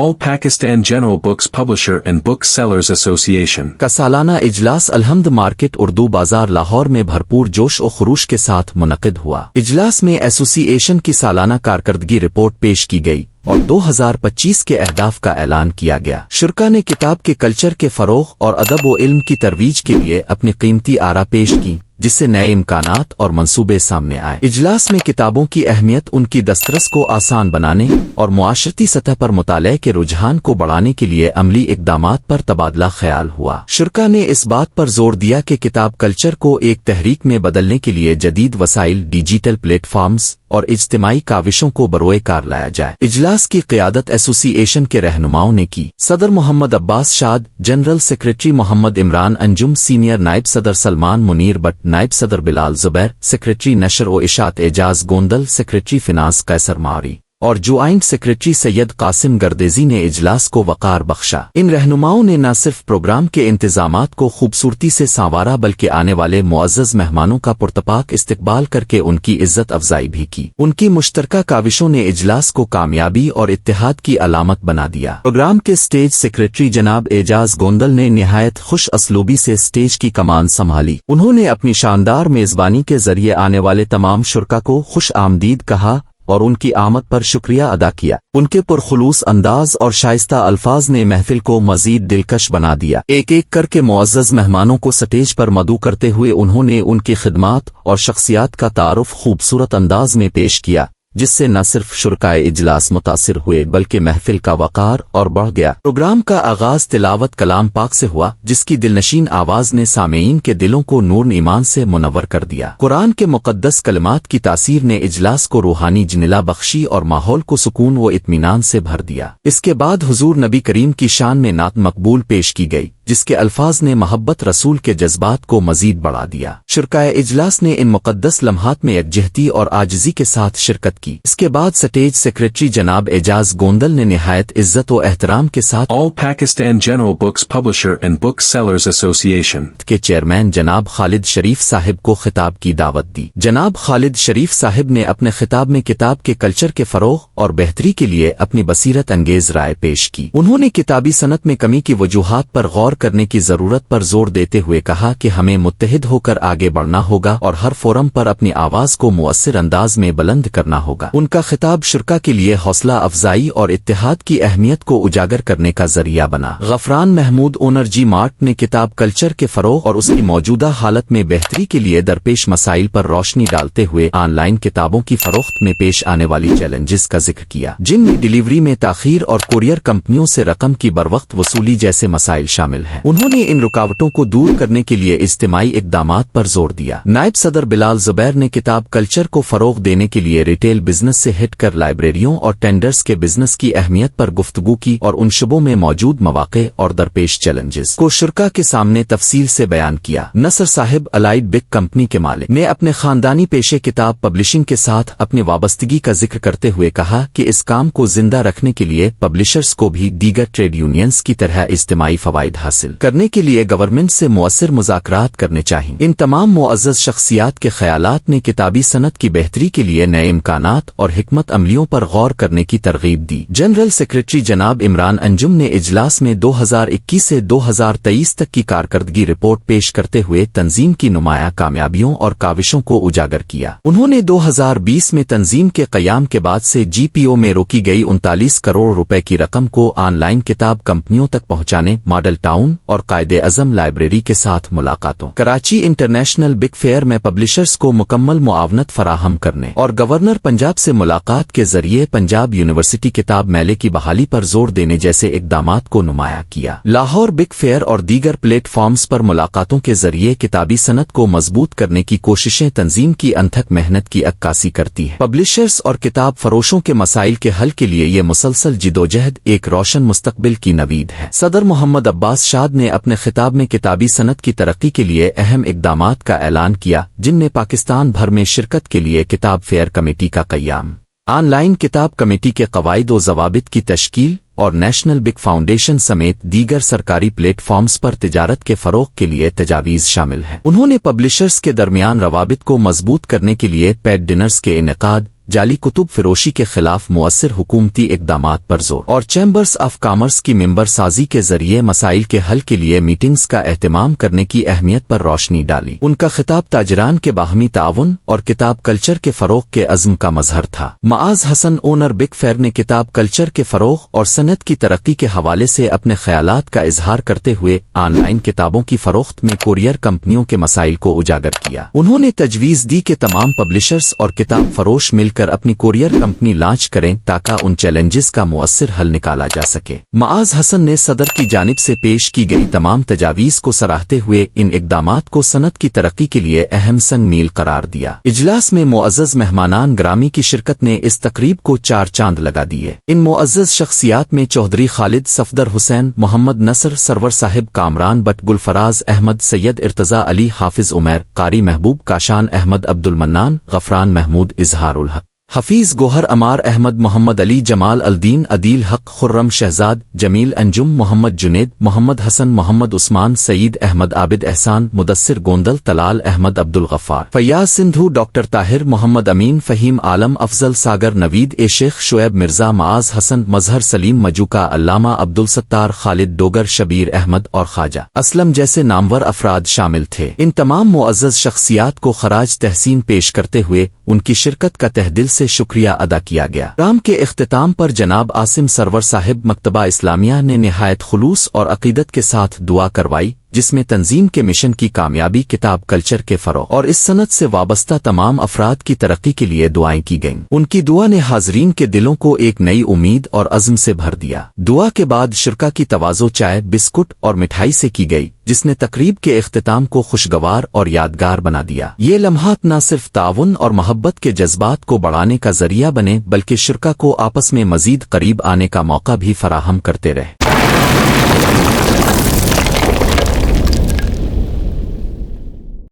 All Pakistan General Books Publisher and Booksellers Association का सालाना इजलास अलहम्द मार्केट उर्दू बाजार लाहौर में भरपूर जोश और खरूश के साथ मुनक़िद हुआ। इजलास में एसोसिएशन की सालाना कारकर्दगी रिपोर्ट पेश की गई और 2025 के अहदाफ का ऐलान किया गया। शुरा ने किताब के कल्चर के फ़रोग़ और अदब व इल्म की तरवीज के लिए अपनी कीमती आरा पेश की, जिससे नए इम्कानात और मंसूबे सामने आए। इजलास में किताबों की अहमियत, उनकी दस्तरस को आसान बनाने और मुआशरती सतह पर मुताले के रुझान को बढ़ाने के लिए अमली इक़दामात पर तबादला ख्याल हुआ। शुरा ने इस बात पर जोर दिया कि किताब कल्चर को एक तहरीक में बदलने के लिए जदीद वसाइल, डिजिटल प्लेटफॉर्म्स और इज्तिमाई काविशों को बरोए कार लाया जाए। इजलास की क़ियादत एसोसिएशन के रहनुमाओं ने की। सदर Mohammad Abbas Shad, general secretary Mohammad Imran Anjum, senior नायब सदर सलमान मुनीर बट, नायब सदर बिलाल जुबैर, सेक्रेटरी नशर व इशात एजाज गोंदल, सेक्रेटरी फिनांस कैसर मारी और ज्वाइंट सेक्रेटरी सैयद कासिम गर्देजी ने इजलास को वक़ार बख्शा। इन रहनुमाओं ने न सिर्फ प्रोग्राम के इंतजामात को खूबसूरती से संवारा बल्कि आने वाले मुअज़्ज़ज़ मेहमानों का पुरतपाक इस्तकबाल करके उनकी इज्जत अफजाई भी की। उनकी मुश्तरका काविशों ने इजलास को कामयाबी और इत्तेहाद की अलामत बना दिया। प्रोग्राम के स्टेज सेक्रेटरी जनाब एजाज गोंदल ने निहायत खुश असलूबी से स्टेज की कमान संभाली। उन्होंने अपनी शानदार मेज़बानी के जरिए आने वाले तमाम शुरका को खुश आमदीद कहा और उनकी आमद पर शुक्रिया अदा किया। उनके पुरखुलूस अंदाज और शाइस्ता अल्फाज ने महफिल को मजीद दिलकश बना दिया। एक एक करके मुअज़्ज़ज़ मेहमानों को स्टेज पर मदऊ करते हुए उन्होंने उनकी खिदमात और शख्सियात का तारुफ खूबसूरत अंदाज में पेश किया, जिससे न सिर्फ शुरकाए इजलास मुतासिर हुए बल्कि महफिल का वक़ार और बढ़ गया। प्रोग्राम का आगाज तिलावत कलाम पाक से हुआ, जिसकी दिलनशीन आवाज ने सामेईन के दिलों को नूर ईमान से मुनव्वर कर दिया। कुरान के मुक़द्दस कलमात की तासीर ने इजलास को रूहानी जनिला बख्शी और माहौल को सुकून व इत्मीनान से भर दिया। इसके बाद हुजूर नबी करीम की शान में नात मकबूल पेश की गई, जिसके अल्फाज ने मोहब्बत रसूल के जज्बात को मजीद बढ़ा दिया। शुरकाए इजलास ने इन मुक़द्दस लम्हात में यकजहती और आजिज़ी के साथ शिरकत की। इसके बाद स्टेज सेक्रेटरी जनाब एजाज गोंदल ने निहायत इज्जत व एहतराम के साथ All Pakistan General Books Publisher and Booksellers Association के चेयरमैन जनाब खालिद शरीफ साहिब को खिताब की दावत दी। जनाब खालिद शरीफ साहिब ने अपने खिताब में किताब के कल्चर के फ़रोग़ और बेहतरी के लिए अपनी बसीरत अंगेज राय पेश की। उन्होंने किताबी सनत में कमी की वजूहात पर गौर करने की जरूरत पर जोर देते हुए कहा कि हमें मुत्तहिद होकर आगे बढ़ना होगा और हर फोरम पर अपनी आवाज को मुअस्सिर अंदाज में बुलंद करना होगा। उनका खिताब शुरका के लिए हौसला अफजाई और इत्तेहाद की अहमियत को उजागर करने का जरिया बना। गफरान महमूद, ओनर जी मार्ट, ने किताब कल्चर के फरोग और उसकी मौजूदा हालत में बेहतरी के लिए दरपेश मसाइल पर रोशनी डालते हुए ऑनलाइन किताबों की फरोख्त में पेश आने वाली चैलेंजेस का जिक्र किया, जिनमें डिलीवरी में ताखीर और कुरियर कंपनियों से रकम की बरवक्त वसूली जैसे मसाइल शामिल हैं। उन्होंने इन रुकावटों को दूर करने के लिए इज्तिमाई इक़दामात पर जोर दिया। नायब सदर बिलाल जुबैर ने किताब कल्चर को फरोग देने के लिए रिटेल बिजनेस से हिट कर लाइब्रेरियों और टेंडर्स के बिजनेस की अहमियत पर गुफ्तगू की और उन शुबों में मौजूद मौक़े और दरपेश चैलेंजेस को शुरका के सामने तफसील से बयान किया। नसर साहिब, अलाइड बिग कंपनी के मालिक, ने अपने खानदानी पेशे किताब पब्लिशिंग के साथ अपनी वाबस्तगी का जिक्र करते हुए कहा कि इस काम को जिंदा रखने के लिए पब्लिशर्स को भी दीगर ट्रेड यूनियंस की तरह इज्तिमाई फवाइद हासिल करने के लिए गवर्नमेंट से मुअस्सिर मुज़ाकरात करने चाहिए। इन तमाम मुअज़्ज़ज़ शख्सियात के ख्यालात ने किताबी सनत की बेहतरी के लिए नए इम्कानात और हिकमत अमलियों पर गौर करने की तरगीब दी। जनरल सेक्रेटरी जनाब इमरान अंजुम ने इजलास में 2021 से 2023 तक की कारकर्दगी रिपोर्ट पेश करते हुए तंजीम की नुमाया कामयाबियों और काविशों को उजागर किया। उन्होंने 2020 में तंजीम के क़याम के बाद से GPO में रोकी गई 39 करोड़ रुपए की रकम को ऑनलाइन किताब कंपनियों तक पहुंचाने, मॉडल टाउन और कायदे अज़म लाइब्रेरी के साथ मुलाकातों, कराची इंटरनेशनल बिग फेयर में पब्लिशर्स को मुकम्मल मुआवनत फराहम करने और गवर्नर पंजाब से मुलाकात के जरिए पंजाब यूनिवर्सिटी किताब मेले की बहाली पर जोर देने जैसे इक़दामात को नुमाया किया। लाहौर बिग फेयर और दीगर प्लेटफॉर्म्स पर मुलाकातों के जरिए किताबी सनत को मजबूत करने की कोशिशें तंजीम की अनथक मेहनत की अक्कासी करती है। पब्लिशर्स और किताब फरोशों के मसाइल के हल के लिए ये मुसलसल जिदोजहद एक रोशन मुस्तकबिल की नवीद है। सदर मोहम्मद अब्बास शाद ने अपने खिताब में किताबी सनत की तरक्की के लिए अहम इक़दामात का ऐलान किया, जिनमें पाकिस्तान भर में शिरकत के लिए किताब फेयर कमेटी का क़याम, ऑनलाइन किताब कमेटी के क़वाइद व ज़वाबित की तश्कील और नेशनल बिग फाउंडेशन समेत दीगर सरकारी प्लेटफॉर्म्स पर तिजारत के फ़रोग़ के लिए तजावीज़ शामिल हैं। उन्होंने पब्लिशर्स के दरमियान रवाबित को मजबूत करने के लिए पेड डिनर्स के इनेकाद, जाली कुतुब फिरोशी के खिलाफ मुअस्सिर हुकूमती इकदामात पर जोर और चैम्बर्स ऑफ कॉमर्स की मेंबर साजी के जरिए मसाइल के हल के लिए मीटिंग्स का एहतमाम करने की अहमियत पर रोशनी डाली। उनका खिताब ताजरान के बाहमी ताउन और किताब कल्चर के फरोग के अज़्म का मजहर था। मआज हसन ओनर बिग फेयर ने किताब कल्चर के फरोग और सनत की तरक्की के हवाले से अपने ख्यालात का इजहार करते हुए ऑनलाइन किताबों की फरोख्त में कुरियर कंपनियों के मसाइल को उजागर किया। उन्होंने तजवीज़ दी कि तमाम पब्लिशर्स और किताब फरोश मिलकर अपनी कुरियर कंपनी लॉन्च करें ताकि उन चैलेंजेस का मुअस्सिर हल निकाला जा सके। मआज हसन ने सदर की जानिब से पेश की गई तमाम तजावीज़ को सराहते हुए इन इक़दामात को सनत की तरक्की के लिए अहम संग मील करार दिया। इजलास में मुअज़्ज़ज़ मेहमानान ग्रामी की शिरकत ने इस तकरीब को 4 चांद लगा दिए। इन मुअज़्ज़ज़ शख्सियात में चौधरी खालिद सफदर हुसैन, मोहम्मद नसर सरवर साहिब, कामरान बट, गुलफराज अहमद, सैयद इर्तज़ा अली, हाफिज उमैर, कारी महबूब, काशान अहमद, अब्दुल मन्नान, गफरान महमूद, इजहारुल हक, हफीज गोहर, अमार अहमद, मोहम्मद अली, जमाल अल्दीन, अदील हक, खुर्रम शहजाद, जमील अंजुम, मोहम्मद जुनेद, मोहम्मद हसन, मोहम्मद उस्मान, सईद अहमद, आबिद एहसान, मुदस्सिर गोंदल, तलाल अहमद, अब्दुल गफ्फार, फैयाज सिंधु, डॉक्टर ताहिर, मोहम्मद अमीन, फहीम आलम, अफजल सागर, नवीद ए शेख, शुएब मिर्जा, मआज हसन, मजहर सलीम, मजूका, अल्लामा अब्दुल सत्तार, खालिद डोगर, शबीर अहमद और ख्वाजा असलम जैसे नामवर अफराद शामिल थे। इन तमाम मुअज़्ज़ज़ शख्सियात को खराज तहसीन पेश करते हुए उनकी शिरकत का तहदिल से शुक्रिया अदा किया गया। राम के इख्तिताम पर जनाब आसिम सरवर साहिब मकतबा इस्लामिया ने निहायत खुलूस और अकीदत के साथ दुआ करवाई, जिसमें तंजीम के मिशन की कामयाबी, किताब कल्चर के फरोग और इस सनत से वाबस्ता तमाम अफराद की तरक्की के लिए दुआएं की गईं। उनकी दुआ ने हाजरीन के दिलों को एक नई उम्मीद और अज़्म से भर दिया। दुआ के बाद शिरका की तवाज़ो चाय, बिस्कुट और मिठाई से की गई, जिसने तकरीब के इख्तिताम को खुशगवार और यादगार बना दिया। ये लम्हात न सिर्फ ताउन और मोहब्बत के जज्बात को बढ़ाने का जरिया बने, बल्कि शिरका को आपस में मजीद करीब आने का मौका भी फराहम करते रहे।